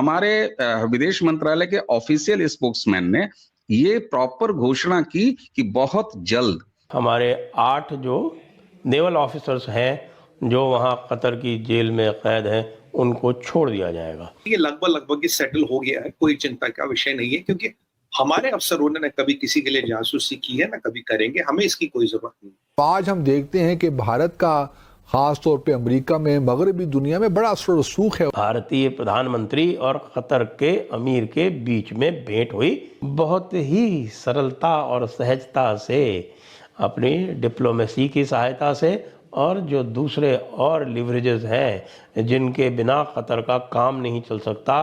हमारे विदेश मंत्रालय के ऑफिशियल स्पोक्समैन ने ये प्रॉपर घोषणा की कि बहुत जल्द हमारे 8 जो नेवल ऑफिसर्स हैं जो वहाँ कतर की जेल में कैद हैं उनको छोड़ दिया जाएगा। ये लगभग सेटल हो गया है, कोई चिंता का विषय नहीं है, क्योंकि हमारे अफसरों ने कभी किसी के लिए जासूसी की है, ना कभी करेंगे, हमें इसकी कोई जरूरत नहीं। आज हम देखते हैं कि भारत का खास तौर पे अमेरिका में, मगरबी दुनिया में बड़ा असर रसूख है। भारतीय प्रधानमंत्री और कतर के अमीर के बीच में भेंट हुई, बहुत ही सरलता और सहजता से अपनी डिप्लोमेसी की सहायता से, और जो दूसरे और लिवरेजेस हैं जिनके बिना कतर का काम नहीं चल सकता,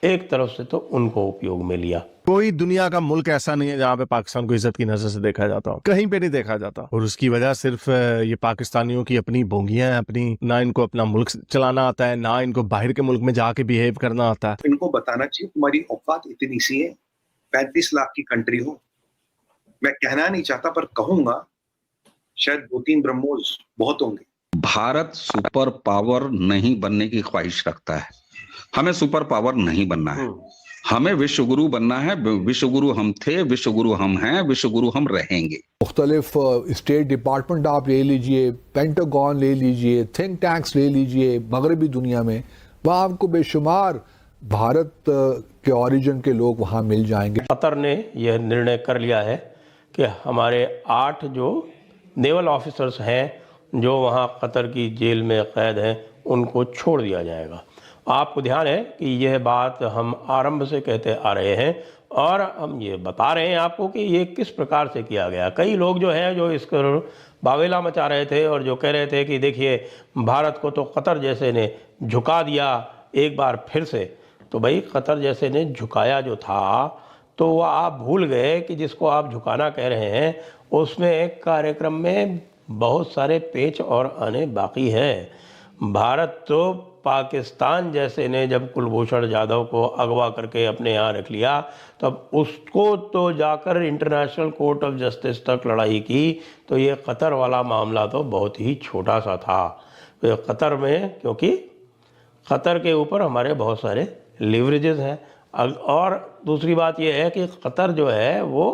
एक तरफ से तो उनको उपयोग में लिया। कोई दुनिया का मुल्क ऐसा नहीं है जहाँ पे पाकिस्तान को इज्जत की नजर से देखा जाता हो, कहीं पे नहीं देखा जाता। और उसकी वजह सिर्फ ये पाकिस्तानियों की अपनी बोंगियां हैं, अपनी ना इनको अपना मुल्क चलाना आता है, ना इनको बाहर के मुल्क में जाके बिहेव करना आता है। इनको बताना चाहिए तुम्हारी औकात इतनी सी है, 35 लाख की कंट्री हो। मैं कहना नहीं चाहता पर कहूंगा शायद 2-3 ब्रह्मोस बहुत होंगे। भारत सुपर पावर नहीं बनने की ख्वाहिश रखता है। हमें सुपर पावर नहीं बनना है, हमें विश्वगुरु बनना है। विश्वगुरु हम थे, विश्वगुरु हम हैं, विश्वगुरु हम रहेंगे। मुख्तलिफ स्टेट डिपार्टमेंट आप ले लीजिए, पेंटागन ले लीजिए, थिंक टैंक्स ले लीजिए मगरबी दुनिया में, वहाँ आपको बेशुमार भारत के ओरिजिन के लोग वहाँ मिल जाएंगे। कतर ने यह निर्णय कर लिया है कि हमारे 8 जो नेवल ऑफिसर्स हैं जो वहाँ कतर की जेल में कैद हैं उनको छोड़ दिया जाएगा। आपको ध्यान है कि यह बात हम आरंभ से कहते आ रहे हैं और हम ये बता रहे हैं आपको कि ये किस प्रकार से किया गया। कई लोग जो हैं जो इसको बावेला मचा रहे थे और जो कह रहे थे कि देखिए भारत को तो कतर जैसे ने झुका दिया एक बार फिर से। तो भाई कतर जैसे ने झुकाया जो था तो वह आप भूल गए कि जिसको आप झुकाना कह रहे हैं उसमें एक कार्यक्रम में बहुत सारे पेच और आने बाकी हैं। भारत तो पाकिस्तान जैसे ने जब कुलभूषण जाधव को अगवा करके अपने यहाँ रख लिया तब उसको तो जाकर इंटरनेशनल कोर्ट ऑफ जस्टिस तक लड़ाई की, तो ये कतर वाला मामला तो बहुत ही छोटा सा था। तो कतर में, क्योंकि कतर के ऊपर हमारे बहुत सारे लिवरेजेस हैं, और दूसरी बात यह है कि कतर जो है वो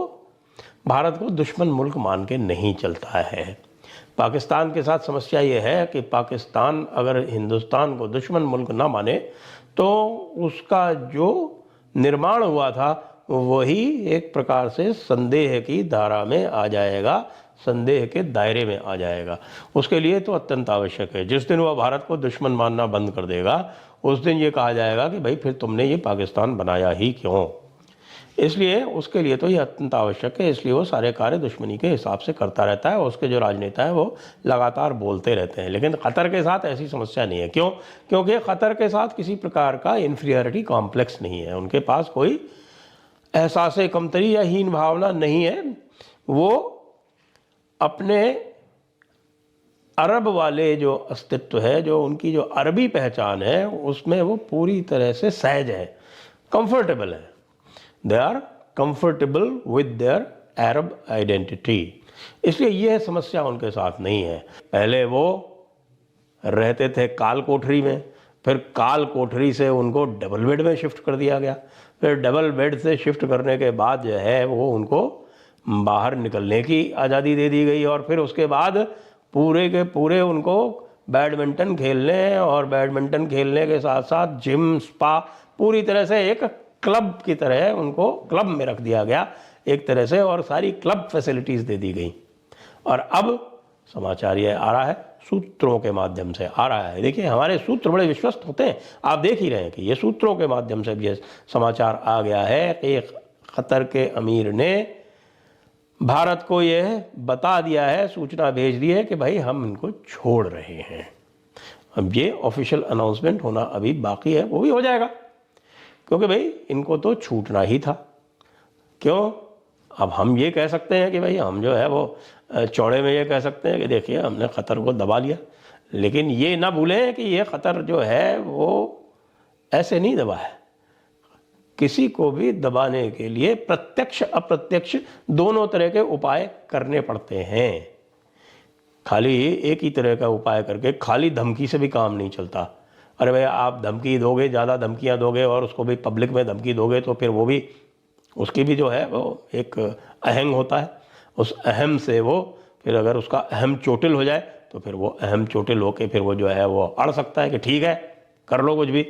भारत को दुश्मन मुल्क मान के नहीं चलता है। पाकिस्तान के साथ समस्या ये है कि पाकिस्तान अगर हिंदुस्तान को दुश्मन मुल्क ना माने तो उसका जो निर्माण हुआ था वही एक प्रकार से संदेह की धारा में आ जाएगा, संदेह के दायरे में आ जाएगा। उसके लिए तो अत्यंत आवश्यक है, जिस दिन वह भारत को दुश्मन मानना बंद कर देगा उस दिन ये कहा जाएगा कि भाई फिर तुमने ये पाकिस्तान बनाया ही क्यों। इसलिए उसके लिए तो ये अत्यंत आवश्यक है, इसलिए वो सारे कार्य दुश्मनी के हिसाब से करता रहता है और उसके जो राजनेता है वो लगातार बोलते रहते हैं। लेकिन कतर के साथ ऐसी समस्या नहीं है। क्यों? क्योंकि कतर के साथ किसी प्रकार का इन्फीरियरिटी कॉम्प्लेक्स नहीं है, उनके पास कोई एहसास कमतरी या हीन भावना नहीं है। वो अपने अरब वाले जो अस्तित्व है, जो उनकी जो अरबी पहचान है उसमें वो पूरी तरह से सहज है, कंफर्टेबल है। They are comfortable with their Arab identity। इसलिए यह समस्या उनके साथ नहीं है। पहले वो रहते थे काल कोठरी में, फिर काल कोठरी से उनको डबल बेड में शिफ्ट कर दिया गया, फिर डबल बेड से शिफ्ट करने के बाद जो है वो उनको बाहर निकलने की आज़ादी दे दी गई, और फिर उसके बाद पूरे के पूरे उनको बैडमिंटन खेलने और बैडमिंटन खेलने के साथ साथ जिम, स्पा, पूरी तरह से एक क्लब की तरह उनको क्लब में रख दिया गया एक तरह से, और सारी क्लब फैसिलिटीज़ दे दी गई। और अब समाचार ये आ रहा है, सूत्रों के माध्यम से आ रहा है। देखिए हमारे सूत्र बड़े विश्वस्त होते हैं, आप देख ही रहे हैं कि ये सूत्रों के माध्यम से भी ये समाचार आ गया है कि कतर के अमीर ने भारत को ये बता दिया है, सूचना भेज दी है कि भाई हम इनको छोड़ रहे हैं। अब ये ऑफिशियल अनाउंसमेंट होना अभी बाकी है, वो भी हो जाएगा, क्योंकि भाई इनको तो छूटना ही था। क्यों? अब हम ये कह सकते हैं कि भाई हम जो है वो चौड़े में ये कह सकते हैं कि देखिए हमने कतर को दबा लिया, लेकिन ये ना भूलें कि ये कतर जो है वो ऐसे नहीं दबा है। किसी को भी दबाने के लिए प्रत्यक्ष अप्रत्यक्ष दोनों तरह के उपाय करने पड़ते हैं। खाली एक ही तरह का उपाय करके खाली धमकी से भी काम नहीं चलता। अरे भाई आप धमकी दोगे, ज़्यादा धमकियाँ दोगे और उसको भी पब्लिक में धमकी दोगे तो फिर वो भी, उसकी भी जो है वो एक अहंग होता है, उस अहम से वो फिर अगर उसका अहम चोटिल हो जाए तो फिर वो अहम चोटिल होके फिर वो जो है वो अड़ सकता है कि ठीक है कर लो कुछ भी,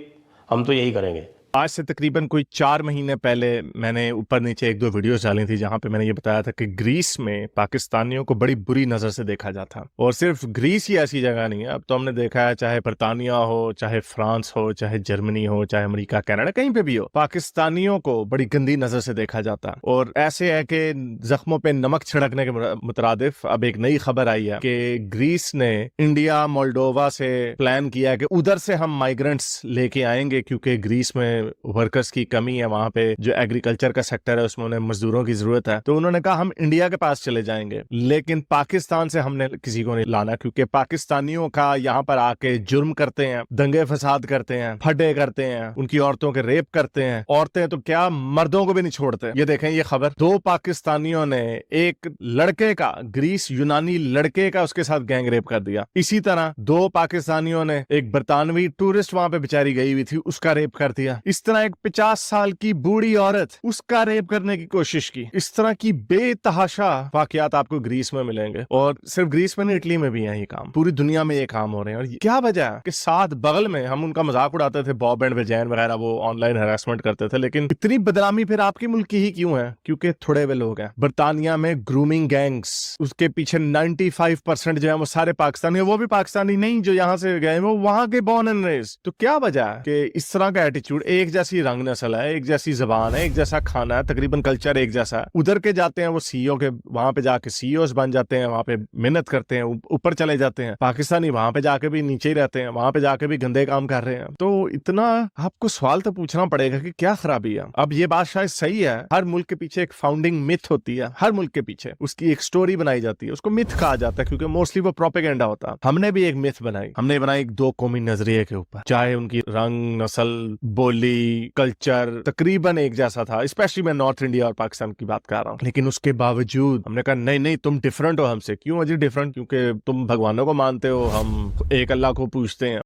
हम तो यही करेंगे। आज से तकरीबन कोई 4 महीने पहले मैंने ऊपर नीचे 1-2 वीडियोस डाली थी जहां पे मैंने ये बताया था कि ग्रीस में पाकिस्तानियों को बड़ी बुरी नजर से देखा जाता। और सिर्फ ग्रीस ही ऐसी जगह नहीं है, अब तो हमने देखा है चाहे बरतानिया हो, चाहे फ्रांस हो, चाहे जर्मनी हो, चाहे अमेरिका, कनाडा, कहीं पे भी हो, पाकिस्तानियों को बड़ी गंदी नजर से देखा जाता। और ऐसे है कि जख्मों पे नमक छिड़कने के मुतरादिफ अब एक नई खबर आई है कि ग्रीस ने इंडिया, मोल्डोवा से प्लान किया कि उधर से हम माइग्रेंट्स लेके आएंगे क्योंकि ग्रीस में वर्कर्स की कमी है, वहां पे जो एग्रीकल्चर का सेक्टर है उसमें उन्हें मजदूरों की जरूरत है। तो उन्होंने कहा हम इंडिया के पास चले जाएंगे, लेकिन पाकिस्तान से हमने किसी को नहीं लाना क्योंकि पाकिस्तानियों का यहाँ पर आके जुर्म करते हैं, दंगे फसाद करते हैं, फटे करते हैं, उनकी औरतों के रेप करते हैं, औरतें तो क्या मर्दों को भी नहीं छोड़ते। ये देखें ये खबर, 2 पाकिस्तानियों ने एक लड़के का, ग्रीस यूनानी लड़के का उसके साथ गैंग रेप कर दिया। इसी तरह 2 पाकिस्तानियों ने एक बरतानवी टूरिस्ट वहां पे बेचारी गई हुई थी उसका रेप कर दिया। इस तरह एक 50 साल की बूढ़ी औरत, उसका रेप करने की कोशिश की। इस तरह की बेतहाशा वाकयात आपको ग्रीस में मिलेंगे और सिर्फ ग्रीस में नहीं, इटली में भी है ये काम, पूरी दुनिया में ये काम हो रहे हैं। और क्या वजह है कि साथ बगल में हम उनका मजाक उड़ाते थे, बॉब एंड विजयन वगैरह, वो ऑनलाइन हैरेसमेंट करते थे, लेकिन इतनी बदनामी फिर आपके मुल्क की ही क्यों है? क्योंकि थोड़े वे लोग हैं। बरतानिया में ग्रूमिंग गैंग्स, उसके पीछे 95% जो है वो सारे पाकिस्तानी है, वो भी पाकिस्तानी नहीं जो यहाँ से गए, वो वहां के बॉर्न एंड रेज। तो क्या वजह है कि इस तरह का एटीट्यूड? एक जैसी रंग नस्ल है, एक जैसी जबान है, एक जैसा खाना है, तकरीबन कल्चर एक जैसा है। उधर के जाते हैं वो सीईओ के, वहां पे जाके सीईओ बन जाते हैं, वहां पे मेहनत करते हैं, ऊपर चले जाते हैं। पाकिस्तानी वहां पे जाके भी नीचे ही रहते हैं, वहां पे जाके भी गंदे काम कर रहे हैं। तो इतना आपको सवाल तो पूछना पड़ेगा कि क्या खराबी है। अब ये बात शायद सही है, हर मुल्क के पीछे एक फाउंडिंग मिथ होती है, हर मुल्क के पीछे उसकी एक स्टोरी बनाई जाती है, उसको मिथ कहा जाता है क्योंकि मोस्टली वो प्रोपेगेंडा होता है। हमने भी एक मिथ बनाई, हमने बनाई 2 कौमी नजरिए के ऊपर, चाहे उनकी रंग, नस्ल, बोली, कल्चर तकरीबन एक जैसा था, स्पेशली मैं नॉर्थ इंडिया और पाकिस्तान की बात कर रहा हूँ। लेकिन उसके बावजूद हमने कहा नहीं नहीं तुम डिफरेंट हो हमसे। क्यों अजी डिफरेंट? क्योंकि तुम भगवानों को मानते हो, हम एक अल्लाह को पूछते हैं।